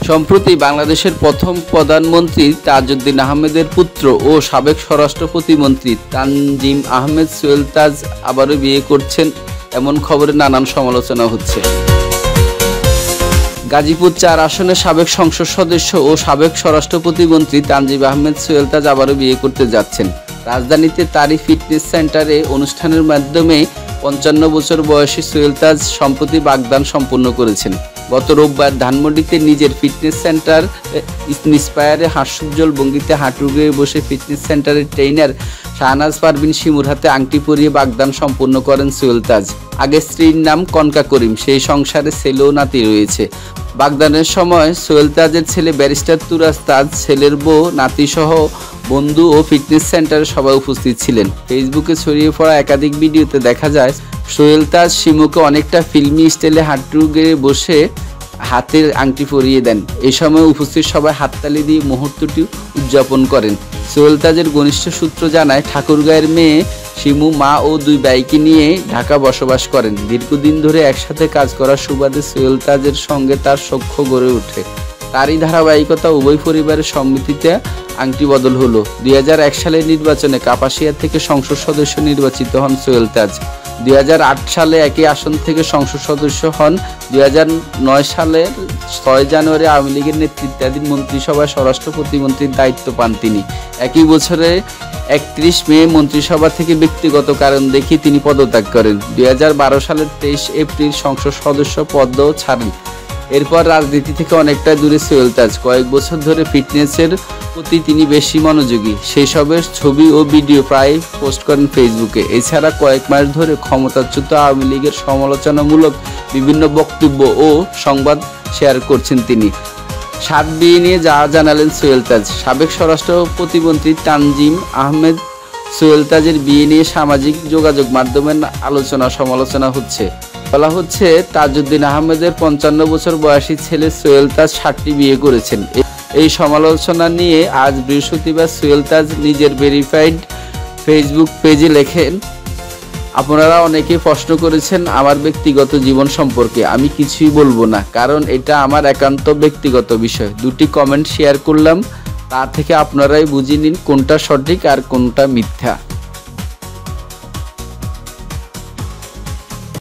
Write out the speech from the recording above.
সম্প্রতি বাংলাদেশের প্রথম প্রধানমন্ত্রী তাজউদ্দীন আহমেদের পুত্র ও সাবেক স্বরাষ্ট্র প্রতিমন্ত্রী তানজিম আহমেদ সোহেল তাজ আবারও বিয়ে করছেন, এমন খবরে নানান সমালোচনা হচ্ছে। গাজীপুর ৪ আসনের সাবেক সংসদ সদস্য ও সাবেক স্বরাষ্ট্র প্রতিমন্ত্রী তানজিম আহমেদ সোহেল তাজ আবারও বিয়ে করতে যাচ্ছেন। রাজধানীতে তারই ফিটনেস সেন্টারে অনুষ্ঠানের মাধ্যমে ৫৫ বছর বয়সী সোহেল তাজ সম্প্রতি বাগদান সম্পন্ন করেছেন। গত রোববার ধানমন্ডিতে নিজের ফিটনেস সেন্টার ইন্সপায়ারে হাস্যোজ্জ্বল ভঙ্গিতে হাঁটু গেড়ে বসে ফিটনেস সেন্টারের ট্রেইনার শাহনাজ পারভীন শিমুর হাতে আংটি পরিয়ে বাগদান সম্পন্ন করেন সোহেল তাজ। আগে স্ত্রীর নাম কনকা করিম, সেই সংসারে ছেলে ও নাতি রয়েছে। বাগদানের সময় সোহেল তাজের ছেলে ব্যারিস্টার তুরাজ তাজ, ছেলের বউ, নাতিসহ বন্ধু ও ফিটনেস সেন্টারে সবাই উপস্থিত ছিলেন। ফেসবুকে ছড়িয়ে পড়া একাধিক ভিডিওতে দেখা যায় সোহেল তাজ শিমুকে অনেকটা ফিল্মি স্টাইলে হাঁটু গেড়ে বসে হাতের আংটি পরিয়ে দেন। এই সময় উপস্থিত সবাই হাততালি দিয়ে মুহূর্তটি উদযাপন করেন। সোহেল তাজের ঘনিষ্ঠ সূত্র জানায়, ঠাকুরগাঁয়ের মেয়ে শিমু মা ও 2 ভাইকে নিয়ে ঢাকা বসবাস করেন। দীর্ঘদিন ধরে একসাথে কাজ করার সুবাদে সোহেল তাজের সঙ্গে তার সখ্য গড়ে ওঠে। তারই ধারাবাহিকতা উভয় পরিবারের সম্মতিতে আংটি বদল হলো। 2001 সালের নির্বাচনে কাপাসিয়া থেকে সংসদ সদস্য নির্বাচিত হন সোহেল তাজ। 2008 সালে একই আসন থেকে সংসদ সদস্য হন। 2009 সালের 6 জানুয়ারি আওয়ামী লীগের নেতৃত্বাধীন মন্ত্রিসভায় স্বরাষ্ট্র প্রতিমন্ত্রীর দায়িত্ব পান তিনি। একই বছরে 31 মে মন্ত্রিসভা থেকে ব্যক্তিগত কারণ দেখিয়ে তিনি পদত্যাগ করেন। 2012 সালের 23 এপ্রিল সংসদ সদস্য পদও ছাড়েন। এরপর রাজনীতি থেকে অনেকটা দূরে সোহেল তাজ। কয়েক বছর ধরে ফিটনেসের প্রতি তিনি বেশি মনোযোগী। সেই সবের ছবি ও ভিডিও প্রায় পোস্ট করেন ফেসবুকে। এছাড়া কয়েক মাস ধরে ক্ষমতাচ্যুত আওয়ামী লীগের সমালোচনামূলক বিভিন্ন বক্তব্য ও সংবাদ শেয়ার করছেন তিনি। 7 বিয়ে নিয়ে যা জানালেন সোহেল তাজ। সাবেক স্বরাষ্ট্র প্রতিমন্ত্রী তানজিম আহমেদ সোহেল তাজের বিয়ে নিয়ে সামাজিক যোগাযোগ মাধ্যমে আলোচনা সমালোচনা হচ্ছে। বলা হচ্ছে, তাজউদ্দীন আহমেদের 55 বছর বয়সী ছেলে সোহেল তাজ 7টি বিয়ে করেছেন। এই সমালোচনা নিয়ে আজ বৃহস্পতিবার সোহেল তাজ নিজের ভেরিফাইড ফেসবুক পেজে লেখেন, আপনারা অনেকেই প্রশ্ন করেছেন আমার ব্যক্তিগত জীবন সম্পর্কে। আমি কিছুই বলবো না, কারণ এটা আমার একান্ত ব্যক্তিগত বিষয়। 2টি কমেন্ট শেয়ার করলাম, তা থেকে আপনারাই বুঝে নিন কোনটা সঠিক আর কোনটা মিথ্যা।